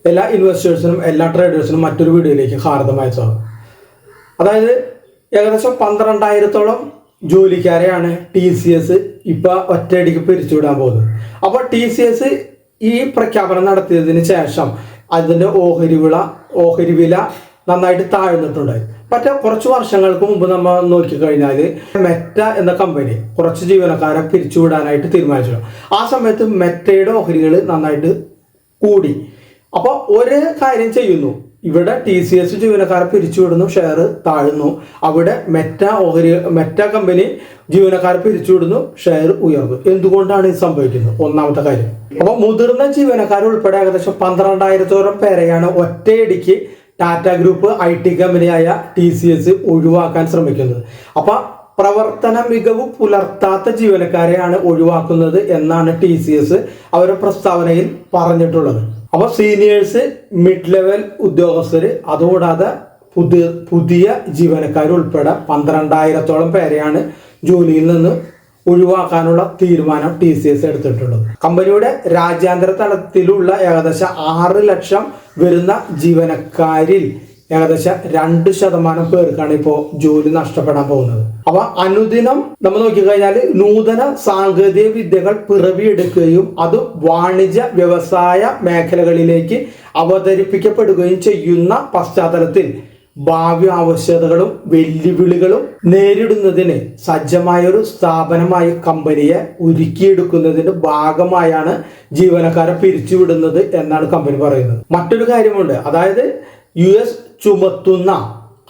എല്ലാ ഇൻവെസ്റ്റേഴ്സിനും എല്ലാ ട്രേഡേഴ്സിനും മറ്റൊരു വീഡിയോയിലേക്ക് ഹാർദമായ സ്വാഗതം. അതായത് ഏകദേശം 12,000-ഓളം ജോലിക്കാരെയാണ് TCS ഇപ്പോൾ ഒറ്റയടിക്ക് പിരിച്ചുവിടാൻ പോകുന്നത്. അപ്പോൾ TCS ഈ പ്രഖ്യാപനം നടത്തിയതിന് ശേഷം അതിൻ്റെ ഓഹരി വില നന്നായിട്ട് താഴ്ന്നിട്ടുണ്ടായി. പക്ഷേ കുറച്ച് വർഷങ്ങൾക്ക് മുമ്പ് നമ്മൾ നോക്കിക്കഴിഞ്ഞാൽ മെറ്റ എന്ന കമ്പനി കുറച്ച് ജീവനക്കാരെ പിരിച്ചുവിടാനായിട്ട് തീരുമാനിച്ചു. ആ സമയത്ത് മെറ്റയുടെ ഓഹരികൾ നന്നായിട്ട് കൂടി. അപ്പോൾ ഒരു കാര്യം ചെയ്യുന്നു, ഇവിടെ TCS ജീവനക്കാരെ പിരിച്ചുവിടുന്നു, ഷെയർ താഴുന്നു. അവിടെ മെറ്റ കമ്പനി ജീവനക്കാരെ പിരിച്ചുവിടുന്നു, ഷെയർ ഉയർന്നു. എന്തുകൊണ്ടാണ് ഇത് സംഭവിക്കുന്നത്? ഒന്നാമത്തെ കാര്യം, അപ്പോൾ മുതിർന്ന ജീവനക്കാർ ഉൾപ്പെടെ ഏകദേശം 12,000-ഓളം പേരെയാണ് ഒറ്റയടിക്ക് ടാറ്റ ഗ്രൂപ്പ് IT കമ്പനിയായ TCS ഒഴിവാക്കാൻ ശ്രമിക്കുന്നത്. അപ്പോൾ പ്രവർത്തന മികവ് പുലർത്താത്ത ജീവനക്കാരെയാണ് ഒഴിവാക്കുന്നത് എന്നാണ് TCS അവരുടെ പ്രസ്താവനയിൽ പറഞ്ഞിട്ടുള്ളത്. അപ്പോൾ സീനിയേഴ്സ്, മിഡ് ലെവൽ ഉദ്യോഗസ്ഥർ, അതുകൂടാതെ പുതിയ ജീവനക്കാർ ഉൾപ്പെടെ 12,000-ഓളം പേരെയാണ് ജോലിയിൽ നിന്ന് ഒഴിവാക്കാനുള്ള തീരുമാനം TCS എടുത്തിട്ടുള്ളത്. കമ്പനിയുടെ രാജ്യാന്തര തലത്തിലുള്ള ഏകദേശം 6 ലക്ഷം വരുന്ന ജീവനക്കാരിൽ ഏകദേശം 2% പേർക്കാണ് ഇപ്പോൾ ജോലി നഷ്ടപ്പെടാൻ പോകുന്നത്. അപ്പൊ അനുദിനം നമ്മൾ നോക്കിക്കഴിഞ്ഞാൽ നൂതന സാങ്കേതിക വിദ്യകൾ പിറവിയെടുക്കുകയും അത് വാണിജ്യ വ്യവസായ മേഖലകളിലേക്ക് അവതരിപ്പിക്കപ്പെടുകയും ചെയ്യുന്ന പശ്ചാത്തലത്തിൽ ഭാവി ആവശ്യകതകളും വെല്ലുവിളികളും നേരിടുന്നതിന് സജ്ജമായൊരു സ്ഥാപനമായി കമ്പനിയെ ഒരുക്കിയെടുക്കുന്നതിന്റെ ഭാഗമായാണ് ജീവനക്കാരെ പിരിച്ചുവിടുന്നത് എന്നാണ് കമ്പനി പറയുന്നത്. മറ്റൊരു കാര്യമുണ്ട്, അതായത് US ചുമത്തുന്ന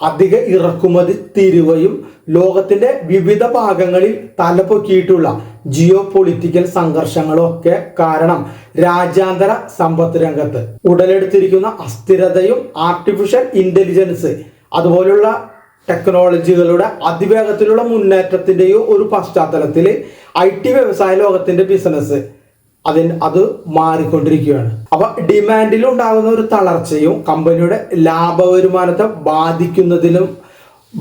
അധിക ഇറക്കുമതി തീരുവയും ലോകത്തിന്റെ വിവിധ ഭാഗങ്ങളിൽ തലപൊക്കിയിട്ടുള്ള ജിയോ പൊളിറ്റിക്കൽ സംഘർഷങ്ങളും ഒക്കെ കാരണം രാജ്യാന്തര സമ്പദ് രംഗത്ത് ഉടലെടുത്തിരിക്കുന്ന അസ്ഥിരതയും ആർട്ടിഫിഷ്യൽ ഇന്റലിജൻസ് അതുപോലുള്ള ടെക്നോളജികളുടെ അതിവേഗത്തിലുള്ള മുന്നേറ്റത്തിന്റെയും ഒരു പശ്ചാത്തലത്തിൽ IT വ്യവസായ ലോകത്തിന്റെ ബിസിനസ് അത് മാറിക്കൊണ്ടിരിക്കുകയാണ്. അപ്പൊ ഡിമാൻഡിൽ ഉണ്ടാകുന്ന ഒരു തളർച്ചയും കമ്പനിയുടെ ലാഭവരുമാനത്തെ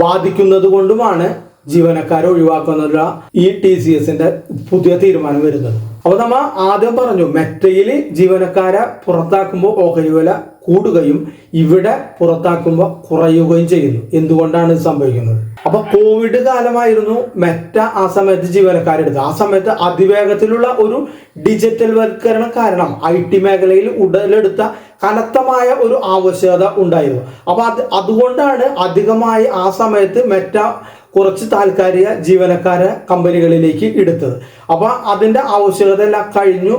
ബാധിക്കുന്നത് കൊണ്ടുമാണ് ജീവനക്കാരെ ഒഴിവാക്കുന്നതിനുള്ള ഈ TCSന്റെ പുതിയ തീരുമാനം വരുന്നത്. അപ്പൊ നമ്മൾ ആദ്യം പറഞ്ഞു, മെറ്റയിൽ ജീവനക്കാരെ പുറത്താക്കുമ്പോൾ ഓഹരി വില കൂടുകയും ഇവിടെ പുറത്താക്കുമ്പോൾ കുറയുകയും ചെയ്യുന്നു. എന്തുകൊണ്ടാണ് ഇത് സംഭവിക്കുന്നത്? അപ്പൊ കോവിഡ് കാലമായിരുന്നു മെറ്റ ആ സമയത്ത് ജീവനക്കാരെടുത്തത്. ആ സമയത്ത് അതിവേഗത്തിലുള്ള ഒരു ഡിജിറ്റൽ വൽക്കരണം കാരണം IT മേഖലയിൽ ഉടലെടുത്ത കനത്തമായ ഒരു ആവശ്യകത ഉണ്ടായിരുന്നു. അപ്പൊ അതുകൊണ്ടാണ് അധികമായി ആ സമയത്ത് മെറ്റ കുറച്ച് താൽക്കാലിക ജീവനക്കാരെ കമ്പനികളിലേക്ക് എടുത്തത്. അപ്പൊ അതിന്റെ ആവശ്യകത എല്ലാം കഴിഞ്ഞു,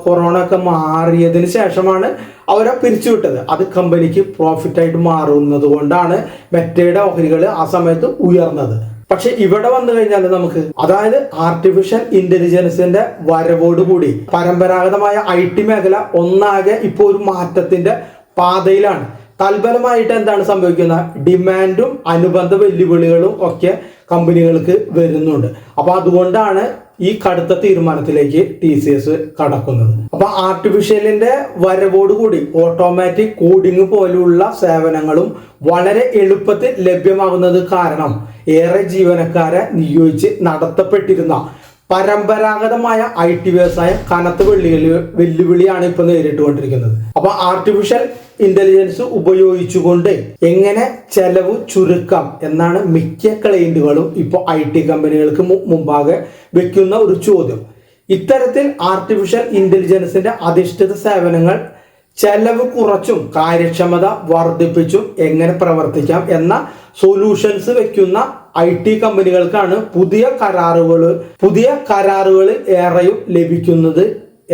കൊറോണ ഒക്കെ മാറിയതിന് ശേഷമാണ് അവരെ പിരിച്ചുവിട്ടത്. അത് കമ്പനിക്ക് പ്രോഫിറ്റായിട്ട് മാറുന്നത് കൊണ്ടാണ് മെറ്റയുടെ ഓഹരികൾ ആ സമയത്ത് ഉയർന്നത്. പക്ഷെ ഇവിടെ വന്നു കഴിഞ്ഞാൽ നമുക്ക്, അതായത് ആർട്ടിഫിഷ്യൽ ഇന്റലിജൻസിന്റെ വരവോടുകൂടി പരമ്പരാഗതമായ IT മേഖല ഒന്നാകെ ഇപ്പോൾ ഒരു മാറ്റത്തിന്റെ പാതയിലാണ്. തൽഫലമായിട്ട് എന്താണ് സംഭവിക്കുന്നത്? ഡിമാൻഡും അനുബന്ധ വെല്ലുവിളികളും ഒക്കെ കമ്പനികൾക്ക് വരുന്നുണ്ട്. അപ്പൊ അതുകൊണ്ടാണ് ഈ കടുത്ത തീരുമാനത്തിലേക്ക് TCS കടക്കുന്നത്. അപ്പൊ ആർട്ടിഫിഷ്യലിന്റെ വരവോടുകൂടി ഓട്ടോമാറ്റിക് കോഡിംഗ് പോലുള്ള സേവനങ്ങളും വളരെ എളുപ്പത്തിൽ ലഭ്യമാകുന്നത് കാരണം ഏറെ ജീവനക്കാരെ നിയോഗിച്ച് നടത്തപ്പെട്ടിരുന്ന പരമ്പരാഗതമായ IT വ്യവസായം കനത്ത വെല്ലുവിളിയാണ് ഇപ്പൊ നേരിട്ടുകൊണ്ടിരിക്കുന്നത്. അപ്പൊ ആർട്ടിഫിഷ്യൽ ഇന്റലിജൻസ് ഉപയോഗിച്ചുകൊണ്ട് എങ്ങനെ ചെലവ് ചുരുക്കാം എന്നാണ് മിക്ക ക്ലയന്റുകളും ഇപ്പോൾ IT കമ്പനികൾക്ക് മുമ്പാകെ വെക്കുന്ന ഒരു ചോദ്യം. ഇത്തരത്തിൽ ആർട്ടിഫിഷ്യൽ ഇന്റലിജൻസിന്റെ അധിഷ്ഠിത സേവനങ്ങൾ ചെലവ് കുറച്ചും കാര്യക്ഷമത വർദ്ധിപ്പിച്ചും എങ്ങനെ പ്രവർത്തിക്കാം എന്ന സൊല്യൂഷൻസ് വെക്കുന്ന IT കമ്പനികൾക്കാണ് പുതിയ കരാറുകൾ ഏറെയും ലഭിക്കുന്നത്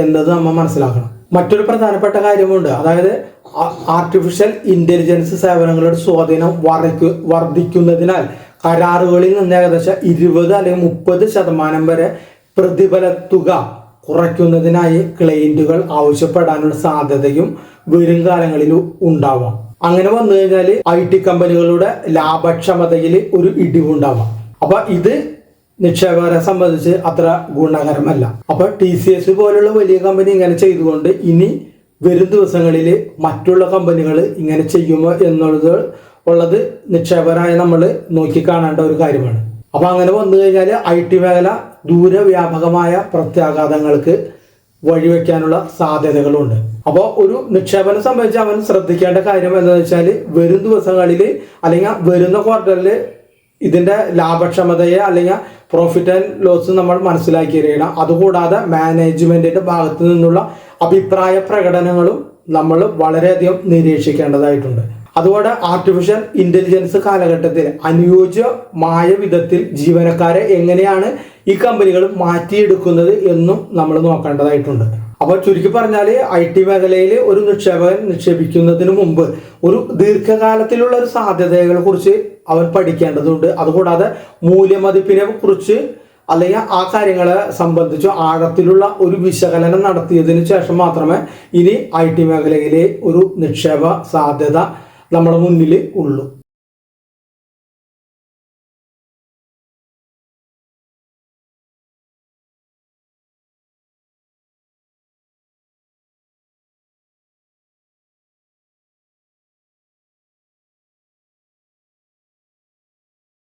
എന്നത് നമ്മൾ മനസ്സിലാക്കണം. മറ്റൊരു പ്രധാനപ്പെട്ട കാര്യമുണ്ട്, അതായത് ആർട്ടിഫിഷ്യൽ ഇന്റലിജൻസ് സേവനങ്ങളുടെ സ്വാധീനം വർദ്ധിക്കുന്നതിനാൽ കരാറുകളിൽ നിന്ന് ഏകദേശം 20 അല്ലെങ്കിൽ 30% വരെ പ്രതിഫല തുക കുറയ്ക്കുന്നതിനായി ക്ലയന്റുകൾ ആവശ്യപ്പെടാനുള്ള സാധ്യതയും വരും കാലങ്ങളിൽ ഉണ്ടാവാം. അങ്ങനെ വന്നു കഴിഞ്ഞാൽ IT കമ്പനികളുടെ ലാഭക്ഷമതയിൽ ഒരു ഇടിവുണ്ടാവാം. അപ്പൊ ഇത് നിക്ഷേപകരെ സംബന്ധിച്ച് അത്ര ഗുണകരമല്ല. അപ്പൊ TCS പോലുള്ള വലിയ കമ്പനി ഇങ്ങനെ ചെയ്തുകൊണ്ട് ഇനി വരും ദിവസങ്ങളിൽ മറ്റുള്ള കമ്പനികൾ ഇങ്ങനെ ചെയ്യുമോ എന്നുള്ളത് നിക്ഷേപകരായ നമ്മൾ നോക്കിക്കാണേണ്ട ഒരു കാര്യമാണ്. അപ്പൊ അങ്ങനെ വന്നു കഴിഞ്ഞാൽ IT മേഖല ദൂരവ്യാപകമായ പ്രത്യാഘാതങ്ങൾക്ക് വഴിവെക്കാനുള്ള സാധ്യതകളുണ്ട്. അപ്പോൾ ഒരു നിക്ഷേപനെ സംബന്ധിച്ച് അവൻ ശ്രദ്ധിക്കേണ്ട കാര്യം എന്താണെന്ന് വെച്ചാൽ വരും ദിവസങ്ങളിൽ അല്ലെങ്കിൽ വരുന്ന ക്വാർട്ടറിൽ ഇതിന്റെ ലാഭക്ഷമതയെ അല്ലെങ്കിൽ പ്രോഫിറ്റ് ആൻഡ് ലോസ് നമ്മൾ മനസ്സിലാക്കിയിരിക്കണം. അതുകൂടാതെ മാനേജ്മെന്റിന്റെ ഭാഗത്തു നിന്നുള്ള അഭിപ്രായ പ്രകടനങ്ങളും നമ്മൾ വളരെയധികം നിരീക്ഷിക്കേണ്ടതായിട്ടുണ്ട്. അതുകൊണ്ട് ആർട്ടിഫിഷ്യൽ ഇന്റലിജൻസ് കാലഘട്ടത്തിൽ അനുയോജ്യമായ വിധത്തിൽ ജീവനക്കാരെ എങ്ങനെയാണ് ഈ കമ്പനികൾ മാറ്റിയെടുക്കുന്നത് എന്നും നമ്മൾ നോക്കേണ്ടതായിട്ടുണ്ട്. അപ്പോൾ ചുരുക്കി പറഞ്ഞാൽ IT മേഖലയിൽ ഒരു നിക്ഷേപകൻ നിക്ഷേപിക്കുന്നതിന് മുമ്പ് ഒരു ദീർഘകാലത്തിലുള്ള ഒരു സാധ്യതകളെ കുറിച്ച് അവൻ പഠിക്കേണ്ടതുണ്ട്. അതുകൂടാതെ മൂല്യമതിപ്പിനെ കുറിച്ച് അല്ലെങ്കിൽ ആ കാര്യങ്ങളെ സംബന്ധിച്ച് ആഴത്തിലുള്ള ഒരു വിശകലനം നടത്തിയതിനു ശേഷം മാത്രമേ ഇനി IT മേഖലയിലെ ഒരു നിക്ഷേപ സാധ്യത നമ്മുടെ മുന്നിൽ ഉള്ളൂ.